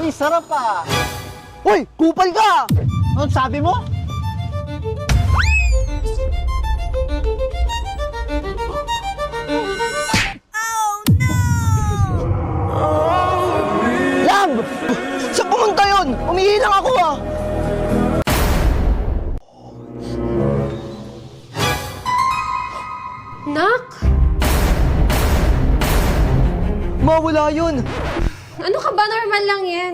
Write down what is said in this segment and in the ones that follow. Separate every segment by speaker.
Speaker 1: Ay, sarap ah.
Speaker 2: Hoy, kupal ka!
Speaker 1: Ano sabi mo?
Speaker 2: Lab! Saan pumunta yun? Umihi lang ako ah!
Speaker 3: Nak?
Speaker 2: Mawala yun!
Speaker 3: Ano ka ba? Normal lang yan.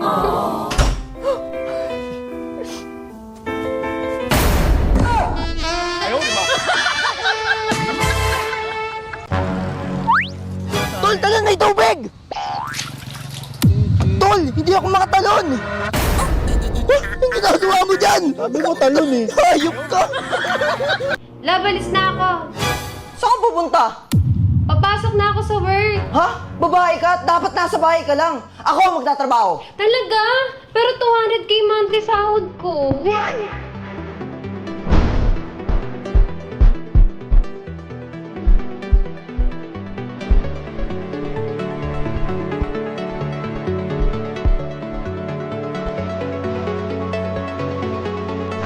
Speaker 2: Tol, talon may tubig! Tol, hindi ako makatalon! Ang ginagawa mo dyan?
Speaker 1: Sabi mo talon eh.
Speaker 2: Hayop ka!
Speaker 3: Love, alis na ako.
Speaker 2: Saan ka pupunta?
Speaker 3: Papasok na ako sa work.
Speaker 2: Ha? Babae ka at dapat nasa bahay ka lang. Ako ang magtatrabaho.
Speaker 3: Talaga? Pero 200k monthly sahod ko.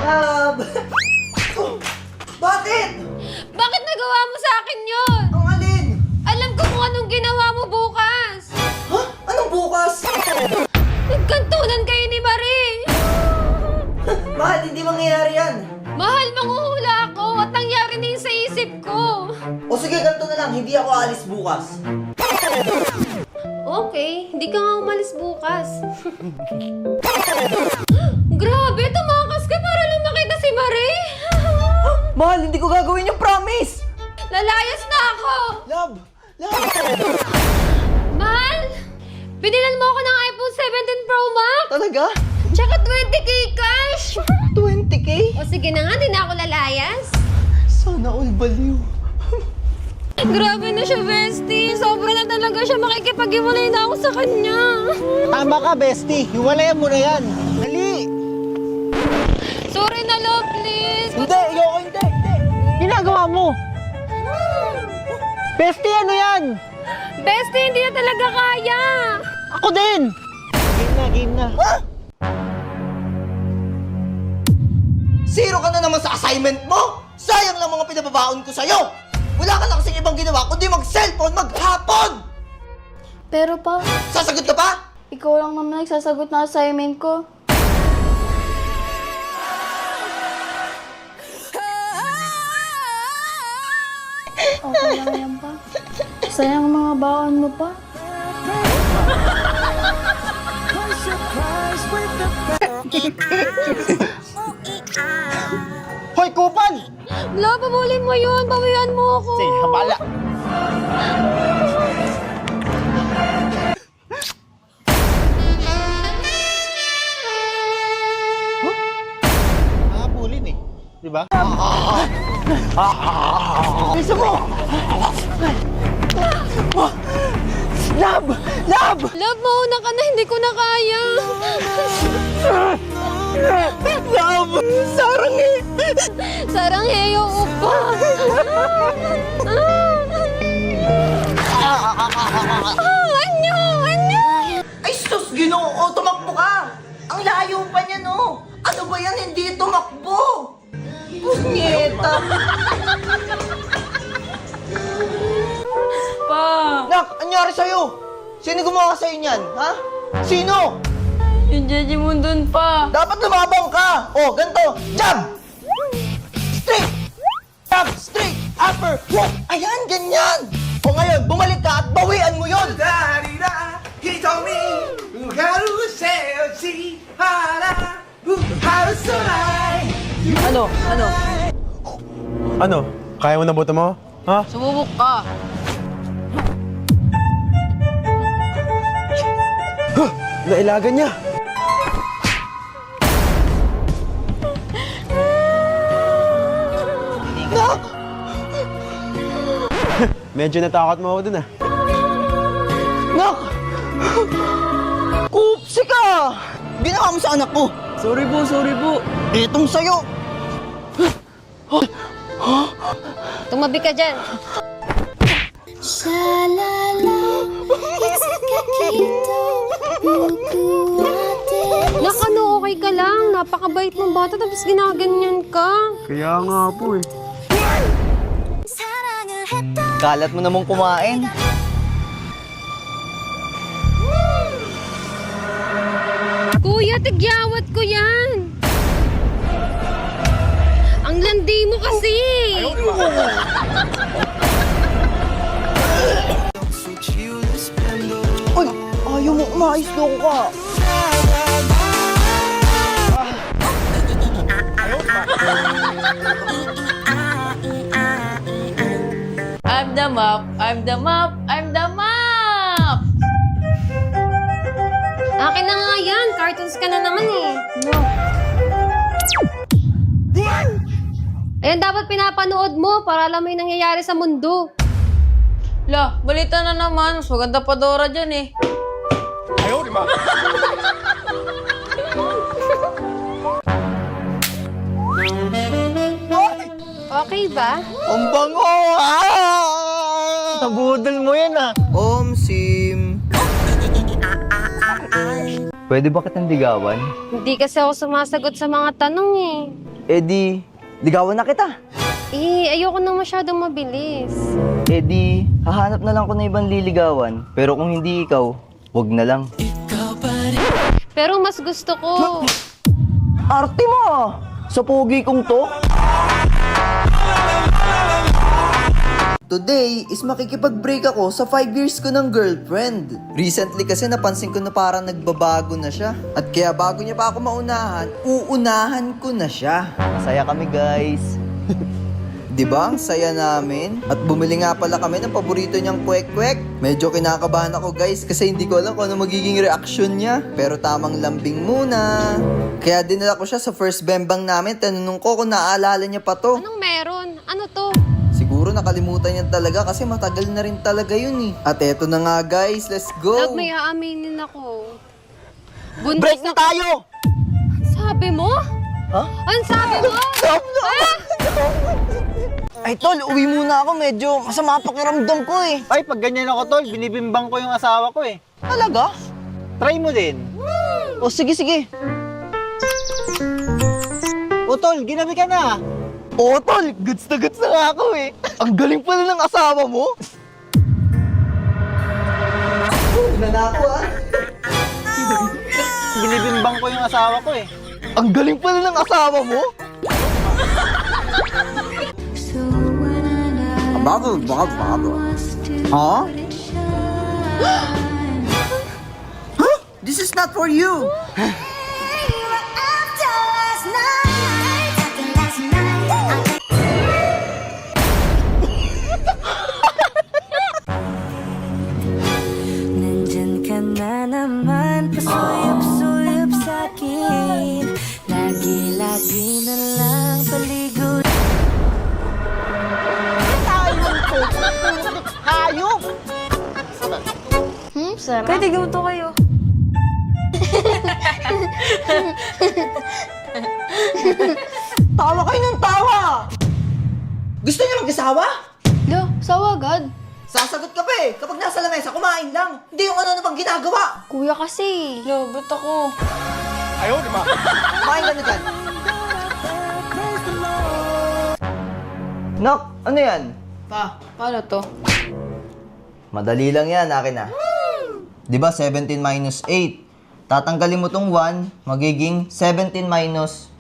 Speaker 2: Lab! Bakit?
Speaker 3: Bakit nagawa mo sa akin yun?
Speaker 2: Ang alin?
Speaker 3: Alam ko kung anong ginawa mo bukas.
Speaker 2: Ha? Anong bukas?
Speaker 3: Nagkantunan kayo ni Marie.
Speaker 2: Mahal, hindi mangyayari yan.
Speaker 3: Mahal, manghuhula ako at nangyari na yun sa isip ko.
Speaker 2: O sige, ganito na lang. Hindi ako alis bukas.
Speaker 3: Okay, hindi ka nga umalis bukas. Grabe, tumakas ka para lang makita si Marie.
Speaker 2: Mahal, hindi ko gagawin yung promise.
Speaker 3: Lalayas na ako.
Speaker 2: Lab! Lab!
Speaker 3: Mahal, binilan mo ako ng iPhone 17 Pro Max.
Speaker 2: Talaga?
Speaker 3: Tsaka 20k cash.
Speaker 2: 20k?
Speaker 3: O sige na nga, di na ako lalayas.
Speaker 2: Sana all baliw.
Speaker 3: Grabe na siya, bestie. Sobra na talaga siya. Makikipag-iwalay na ako sa kanya.
Speaker 1: Tama ka, bestie. Hiwalayan mo na yan. Dali!
Speaker 3: Sorry na, love, please.
Speaker 2: Hindi, ayoko, hindi.
Speaker 1: Ginagawa mo. Bestie, ano yan?
Speaker 3: Bestie, hindi na talaga kaya.
Speaker 1: Ako din! Game na, game na.
Speaker 2: Ha? Zero ka na naman sa assignment mo! Sayang lang mga pinababaon ko sa'yo! Wala ka na kasing ibang ginawa kundi mag-cellphone maghapon!
Speaker 4: Pero pa,
Speaker 2: Sasagot ka pa?
Speaker 4: ikaw lang naman nagsasagot na assignment ko. Okay lang yan pa. Sayang ang mga baon mo pa.
Speaker 1: Hoy, kupal!
Speaker 3: Love, pabulin mo yun. Bawian mo ako.
Speaker 1: Sige, habala. Nakapulin eh. Di ba?
Speaker 2: Bisa mo! Lab! Lab!
Speaker 3: Love, mauna ka na. Hindi ko na kaya.
Speaker 2: Lab! Sarang eh!
Speaker 3: Sarang heyo upa. Anyo! Anyo!
Speaker 2: Ay sus, Ginoo! Tumakbo ka! Ang layo pa niya, no? Ano ba yan? Hindi tumakbo! Punyeta!
Speaker 3: Pa!
Speaker 2: Nak, anyari sa'yo? Sino gumawa sa'yo niyan, ha? Sino?
Speaker 3: Yung Jeje mo dun pa.
Speaker 2: Dapat lumabang ka! Oh, ganito! Jab! Straight! Jab! Straight! Upper! Hook! Ayan, ganyan! O ngayon, bumalik ka at bawian mo yun! Ano? Ano?
Speaker 5: Ano? Kaya mo na buto mo? Ha?
Speaker 3: Sumubok ka.
Speaker 5: Nailagan niya.
Speaker 2: Nak!
Speaker 5: Medyo natakot mo ako dun ah.
Speaker 2: Nak! Kupsi ka! Ginawa mo sa anak ko!
Speaker 5: Sorry po.
Speaker 2: Etong sa'yo!
Speaker 3: Tumabi ka dyan.
Speaker 4: Shalala, it's Kakito, buku at
Speaker 3: napakabait mong bata tapos ginaganyan ka.
Speaker 5: Kaya nga po eh.
Speaker 2: Kalat mo namang kumain.
Speaker 3: Kuya, tigyawat ko yan. Ang landi mo kasi.
Speaker 2: Uy, ayaw mo umayos doon ka.
Speaker 6: I'm the mop, I'm the mop, I'm the mop!
Speaker 3: Akin na nga yan. Cartoons ka na naman eh. Ayan dapat pinapanood mo para alam mo yung nangyayari sa mundo.
Speaker 6: La, balita na naman. Mas maganda pa Dora dyan eh.
Speaker 3: Okay ba?
Speaker 2: Ang bango!
Speaker 1: Nabudol mo yan ah.
Speaker 2: Sim. Pwede ba kitang ligawan?
Speaker 3: Hindi kasi ako sumasagot sa mga tanong eh.
Speaker 2: Eh di, ligawan na kita.
Speaker 3: Eh, ayoko nang masyadong mabilis.
Speaker 2: Eh di, hahanap na lang ko na ibang liligawan. Pero kung hindi ikaw, wag na lang.
Speaker 3: Pero mas gusto ko.
Speaker 2: Arte mo ah! Sa pogi kong to. Today is makikipag-break ako sa 5 years ko ng girlfriend. Recently kasi napansin ko na parang nagbabago na siya. At kaya bago niya pa ako maunahan, uunahan ko na siya. Masaya kami guys. Diba? Ang saya namin. At bumili nga pala kami ng paborito niyang kwek-kwek. Medyo kinakabahan ako guys kasi hindi ko alam kung ano magiging reaksyon niya. Pero tamang lambing muna. Kaya dinala ko siya sa first bembang namin. Tanunong ko kung naaalala niya pa to.
Speaker 3: Anong meron? Ano to?
Speaker 2: Siguro nakalimutan niya talaga kasi matagal na rin talaga yun eh. At eto na nga guys, let's go!
Speaker 3: Love, may aaminin ako. Buntis
Speaker 2: Break na tayo!
Speaker 3: Sabi mo?
Speaker 2: Ha?
Speaker 3: Ang sabi mo?
Speaker 2: Stop na! Ay tol, uwi muna ako. Medyo masama pakiramdam ko eh.
Speaker 1: Ay, pag ganyan ako tol, binibimbang ko yung asawa ko eh.
Speaker 2: Talaga?
Speaker 1: Try mo din.
Speaker 2: O sige, sige.
Speaker 1: O tol, ginabi ka na.
Speaker 2: Oo tol, goods na nga ako eh. Ang galing pala ng asawa mo. Na ako ah.
Speaker 1: Binibimbang ko yung asawa ko eh.
Speaker 2: Ang galing pala ng asawa mo. Bago. Huh? Huh? This is not for you.
Speaker 7: Nandyan ka na naman, pasuyop-suyop sa'kin. Lagi-lagi na lang paligo.
Speaker 1: Hayop!
Speaker 4: Sarap.
Speaker 6: Pwede gamuto kayo.
Speaker 2: Tawa kayo ng tawa! Gusto niyo mag-asawa?
Speaker 4: Lo, sawa agad.
Speaker 2: Sasagot ka pa eh! Kapag nasa lamesa, kumain lang! Hindi yung ano pang ginagawa!
Speaker 4: Kuya kasi.
Speaker 6: Lo, ba't ako?
Speaker 2: Kumain ka na dyan! Nak, ano yan?
Speaker 6: Pa, paano to?
Speaker 2: Madali lang yan, akin na. Di ba 17 minus 8? Tatanggalin mo tong 1, magiging 17 minus...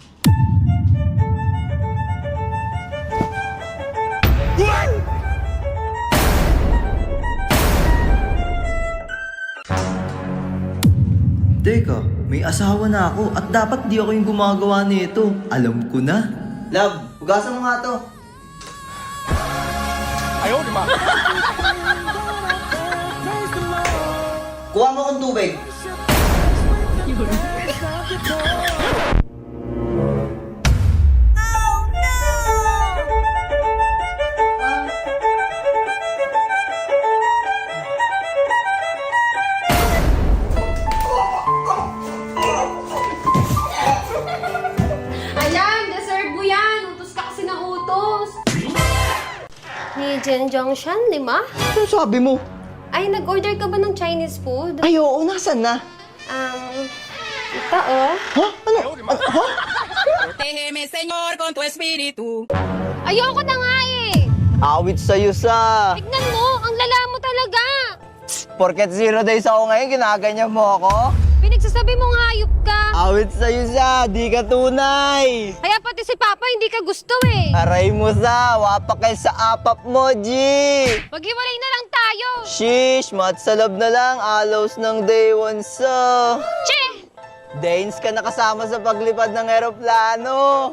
Speaker 2: Teka, may asawa na ako at dapat di ako yung gumagawa nito. Alam ko na. Love, hugasan mo nga to. Kuha mo kong tubig.
Speaker 3: Ayan, deserve mo yan. Utos ka kasi ng utos. Ni Jen Jongshan, 5?
Speaker 2: Ano sabi mo?
Speaker 3: Ay, nag-order ka ba ng Chinese food?
Speaker 2: Ay, oo, nasan na?
Speaker 3: Ito, oh. Ayoko na nga eh.
Speaker 2: Awit sa'yo sa...
Speaker 3: Tignan mo, ang lala mo talaga.
Speaker 2: Porket 0 days ako ngayon, ginaganyan mo ako?
Speaker 3: Pinagsasabi mong hayop ka.
Speaker 2: Awit sa'yo sa, di ka tunay!
Speaker 3: Kaya pati si Papa hindi ka gusto eh.
Speaker 2: Aray mo sa, wapakay sa apap mo, G!
Speaker 3: Maghiwalay na lang tayo.
Speaker 2: Shish, matsalab na lang, alaws ng day one sa...
Speaker 3: Che!
Speaker 2: Danes ka nakasama sa paglipad ng eroplano!